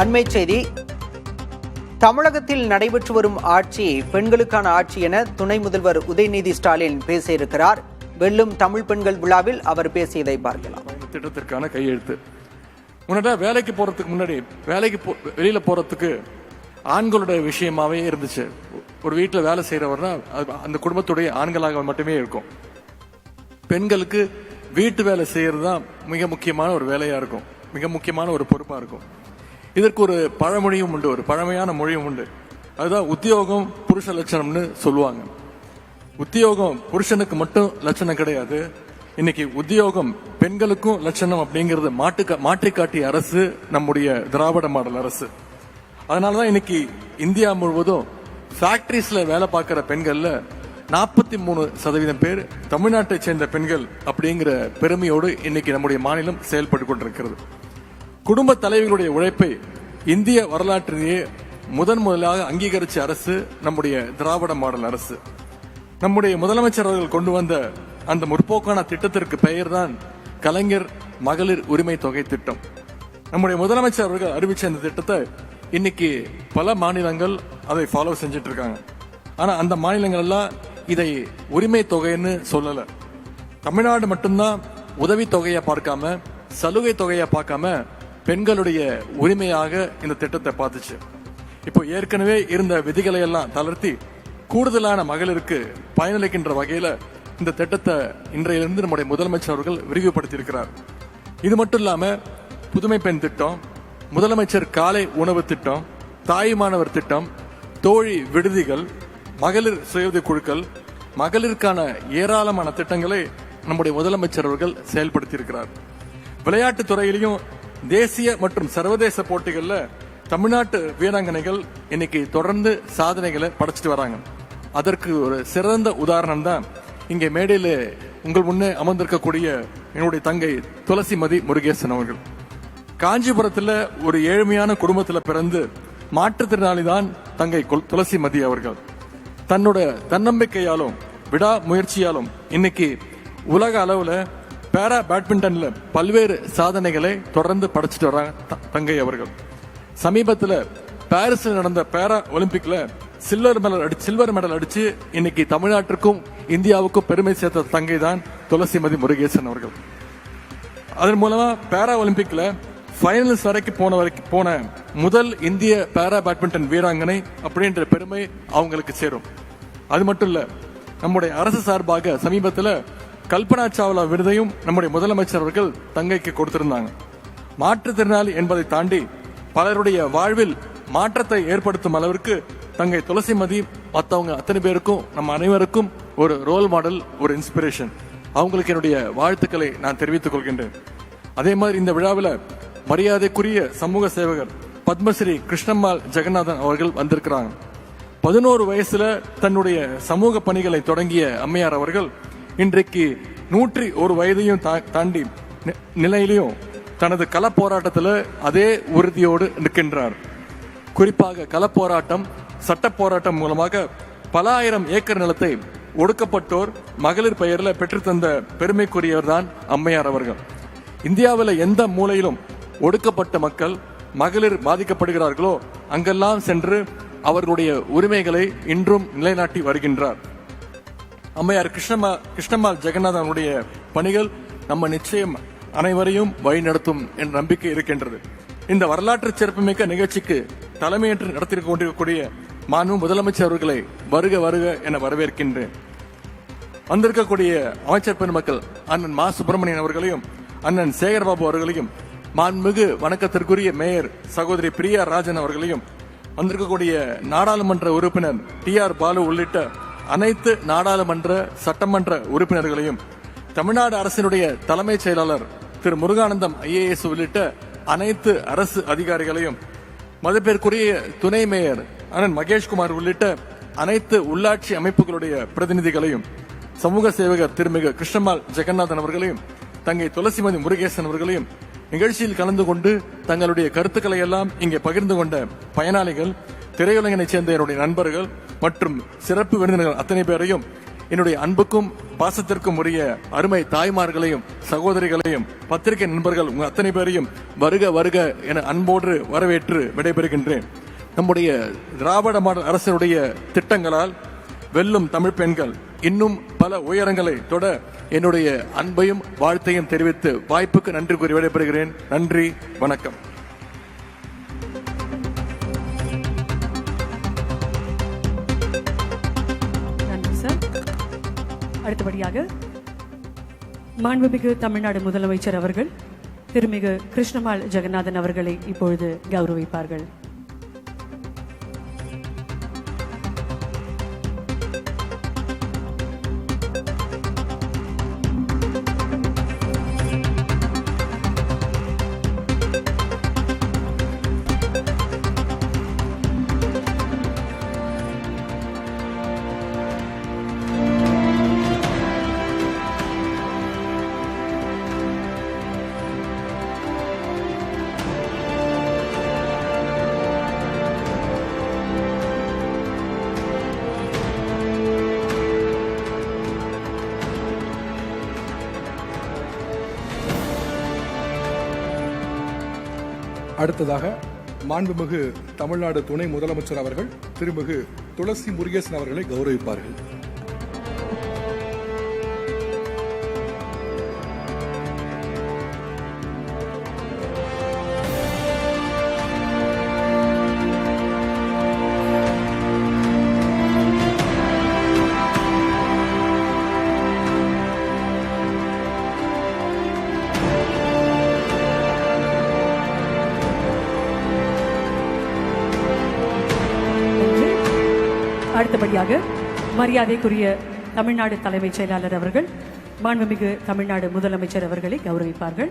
அண்மை செய்தி. தமிழகத்தில் நடைபெற்று வரும் ஆட்சி பெண்களுக்கான ஆட்சி என துணை முதல்வர் உதயநிதி ஸ்டாலின் பேசியிருக்கிறார். வெல்லும் தமிழ் பெண்கள் விழாவில் அவர் பேசியதை பார்க்கலாம். திட்டத்திற்கான கையெழுத்து. முன்னாடி வேலைக்கு போறதுக்கு முன்னாடி வெளியில போறதுக்கு ஆண்களுடைய விஷயமாவே இருந்துச்சு. ஒரு வீட்டில் வேலை செய்யறவர்னா அந்த குடும்பத்துடைய ஆண்களாக மட்டுமே இருக்கும். பெண்களுக்கு வீட்டு வேலை செய்யறது தான் மிக முக்கியமான ஒரு வேலையா இருக்கும், மிக முக்கியமான ஒரு பொறுப்பா இருக்கும். இதற்கு ஒரு பழமொழியும் உண்டு, ஒரு பழமையான மொழியும் உண்டு. அதுதான் உத்தியோகம் புருஷ லட்சணம்னு சொல்லுவாங்க. உத்தியோகம் புருஷனுக்கு மட்டும் லட்சணம் கிடையாது. இன்னைக்கு உத்தியோகம் பெண்களுக்கும் லட்சணம் அப்படிங்கிறது மாற்றி காட்டிய அரசு நம்முடைய திராவிட மாடல் அரசு. அதனாலதான் இன்னைக்கு இந்தியா முழுவதும் ஃபேக்டரிஸ்ல வேலை பார்க்கிற பெண்கள்ல 43% பேர் தமிழ்நாட்டை சேர்ந்த பெண்கள் அப்படிங்கிற பெருமையோடு இன்னைக்கு நம்முடைய மாநிலம் செயல்பட்டு கொண்டிருக்கிறது. குடும்ப தலைவிகளுடைய உழைப்பை இந்திய வரலாற்றிலேயே முதலாக அங்கீகரிச்ச அரசு நம்முடைய திராவிட மாடல் அரசு. நம்முடைய முதலமைச்சர் அவர்கள் கொண்டு வந்த அந்த முற்போக்கான திட்டத்திற்கு பெயர் தான் கலைஞர் மகளிர் உரிமை தொகை திட்டம். நம்முடைய முதலமைச்சர் அவர்கள் அறிவிச்ச இந்த திட்டத்தை இன்னைக்கு பல மாநிலங்கள் அதை ஃபாலோ செஞ்சிட்டு இருக்காங்க. ஆனா அந்த மாநிலங்கள் எல்லாம் இதை உரிமை தொகைன்னு சொல்லல. தமிழ்நாடு மட்டும்தான் உதவி தொகையை பார்க்காம, சலுகை தொகையை பார்க்காம பெண்களுடைய உரிமையாக இந்த திட்டத்தை பார்த்துச்சு. இப்போ ஏற்கனவே இருந்த விதிகளை எல்லாம் தளர்த்தி கூடுதலான மகளிருக்கு பயனளிக்கின்ற வகையில இந்த திட்டத்தை இன்றையிலிருந்து நம்முடைய முதலமைச்சர் அவர்கள் விரிவுபடுத்தி இருக்கிறார். இது மட்டும் இல்லாம புதுமை பெண் திட்டம், முதலமைச்சர் காலை உணவு திட்டம், தாய்மானவர் திட்டம், தோழி விடுதிகள், மகளிர் சுய குழுக்கள், மகளிருக்கான ஏராளமான திட்டங்களை நம்முடைய முதலமைச்சர் அவர்கள் செயல்படுத்தி இருக்கிறார். விளையாட்டுத் துறையிலையும் தேசிய மற்றும் சர்வதேச போட்டிகள்ல தமிழ்நாட்டு வீராங்கனைகள் இன்னைக்கு தொடர்ந்து சாதனைகளை படைச்சிட்டு வராங்க. அதற்கு ஒரு சிறந்த உதாரணம் தான் இங்கே மேடையில் உங்கள் முன்னே அமர்ந்திருக்கக்கூடிய என்னுடைய தங்கை துளசிமதி முருகேசன் அவர்கள். காஞ்சிபுரத்துல ஒரு ஏழ்மையான குடும்பத்துல பிறந்து மாற்றுத்திறனாளி தான் தங்கை துளசிமதி அவர்கள். தன்னோட தன்னம்பிக்கையாலும் விடா முயற்சியாலும் இன்னைக்கு உலக அளவுல பேரா பேட்மிண்டன்ல பல்வேறு சாதனைகளை தொடர்ந்து படைச்சிட்டு வர்றாங்க தங்கை அவர்கள். சமீபத்தில் பாரிஸில் நடந்த பேரா ஒலிம்பிக்ல சில்வர் மெடல் அடிச்சு இன்னைக்கு தமிழ்நாட்டிற்கும் இந்தியாவுக்கும் பெருமை சேர்த்த தங்கை தான் துளசிமதி முருகேசன் அவர்கள். அதன் மூலமா பேரா ஒலிம்பிக்ல ஃபைனல்ஸ் வரைக்கும் போன முதல் இந்திய பேரா பேட்மிண்டன் வீராங்கனை அப்படின்ற பெருமை அவங்களுக்கு சேரும். அது மட்டும் இல்ல, நம்முடைய அரசு சார்பாக சமீபத்தில் கல்பனா சாவ்லா விருதையும் நம்முடைய முதலமைச்சர் அவர்கள் தங்கைக்கு கொடுத்திருந்தாங்க. மாற்றுத்திறனாளி என்பதை தாண்டி பலருடைய வாழ்வில் மாற்றத்தை ஏற்படுத்தும் அளவிற்கு தங்கை துளசிமதி மற்றவங்க அத்தனை பேருக்கும் நம்ம அனைவருக்கும் ஒரு ரோல் மாடல், ஒரு இன்ஸ்பிரேஷன். அவங்களுக்கு என்னுடைய வாழ்த்துக்களை நான் தெரிவித்துக் கொள்கின்றேன். அதே மாதிரி இந்த விழாவில் மரியாதைக்குரிய சமூக சேவகர் பத்மஸ்ரீ கிருஷ்ணம்மாள் ஜெகநாதன் அவர்கள் வந்திருக்கிறாங்க. 11 வயசுல தன்னுடைய சமூக பணிகளை தொடங்கிய அம்மையார் அவர்கள் இன்றைக்கு 101 வயதையும் தாண்டி நிலையிலையும் தனது கள போராட்டத்தில் அதே உறுதியோடு நிற்கின்றார். குறிப்பாக கள போராட்டம், சட்ட போராட்டம் மூலமாக பல ஆயிரம் ஏக்கர் நிலத்தை ஒடுக்கப்பட்டோர் மகளிர் பெயரில் பெற்றுத்தந்த பெருமைக்குரியவர் தான் அம்மையார் அவர்கள். இந்தியாவில் எந்த மூலையிலும் ஒடுக்கப்பட்ட மக்கள், மகளிர் பாதிக்கப்படுகிறார்களோ அங்கெல்லாம் சென்று அவர்களுடைய உரிமைகளை இன்றும் நிலைநாட்டி வருகின்றார். அம்மையார் கிருஷ்ணம்மாள் ஜெகநாதனுடைய பணிகள் நம்ம நிச்சயம் அனைவரையும் வழிநடத்தும் என்ற நம்பிக்கை இருக்கின்றது. இந்த வரலாற்று சிறப்புமிக்க நிகழ்ச்சிக்கு தலைமையேற்று நடத்திக் கொண்டிருக்கக்கூடிய மாண்பு முதலமைச்சர் அவர்களை வருக வருக என வரவேற்கின்றேன். வந்திருக்கக்கூடிய அமைச்சர் பெருமக்கள் அண்ணன் மா சுப்பிரமணியன் அவர்களையும் அண்ணன் சேகர்பாபு அவர்களையும், மாண்புமிகு வணக்கத்திற்குரிய மேயர் சகோதரி பிரியா ராஜன் அவர்களையும், வந்திருக்கக்கூடிய நாடாளுமன்ற உறுப்பினர் TR பாலு உள்ளிட்ட அனைத்து நாடாளுமன்ற சட்டமன்ற உறுப்பினர்களையும், தமிழ்நாடு அரசினுடைய தலைமைச் செயலாளர் திரு முருகானந்தம் IAS உள்ளிட்ட அனைத்து அரசு அதிகாரிகளையும், மதிப்பிற்குரிய துணை மேயர் அண்ணன் மகேஷ்குமார் உள்ளிட்ட அனைத்து உள்ளாட்சி அமைப்புகளுடைய பிரதிநிதிகளையும், சமூக சேவகர் திருமிகு கிருஷ்ணம்மாள் ஜெகநாதன் அவர்களையும், தங்கை துளசிமதி முருகேசன் அவர்களையும், நிகழ்ச்சியில் கலந்து கொண்டு தங்களுடைய கருத்துக்களை எல்லாம் இங்கே பகிர்ந்து கொண்ட பயனாளிகள், திரையுலகினை சேர்ந்த என்னுடைய நண்பர்கள் மற்றும் சிறப்பு விருந்தினர்கள் அத்தனை பேரையும் என்னுடைய அன்புக்கும் பாசத்திற்கும் உரிய அருமை தாய்மார்களையும் சகோதரிகளையும் பத்திரிகை நண்பர்கள் உங்க அத்தனை பேரையும் வருக வருக என அன்போடு வரவேற்று விடைபெறுகின்றேன். நம்முடைய திராவிட மாடல் அரசுடைய திட்டங்களால் வெல்லும் தமிழ் பெண்கள் இன்னும் பல உயரங்களை தொட என்னுடைய அன்பையும் வாழ்த்தையும் தெரிவித்து வாய்ப்புக்கு நன்றி கூறி விடைபெறுகிறேன். நன்றி, வணக்கம். நன்றி சார். அடுத்தபடியாக மாண்புமிகு தமிழ்நாடு முதலமைச்சர் அவர்கள் திருமிகு கிருஷ்ணமால் ஜெகநாதன் அவர்களை இப்பொழுது கௌரவிப்பார்கள். அடுத்ததாக மாண்புமிகு தமிழ்நாடு துணை முதலமைச்சர் அவர்கள் திருமிகு துளசி முருகேசன் அவர்களை கௌரவிப்பார்கள். அடுத்தபடியாக மரியாதைக்குரிய தமிழ்நாடு தலைமைச் செயலாளர் அவர்கள் மாண்புமிகு தமிழ்நாடு முதலமைச்சர் அவர்களை கௌரவிப்பார்கள்.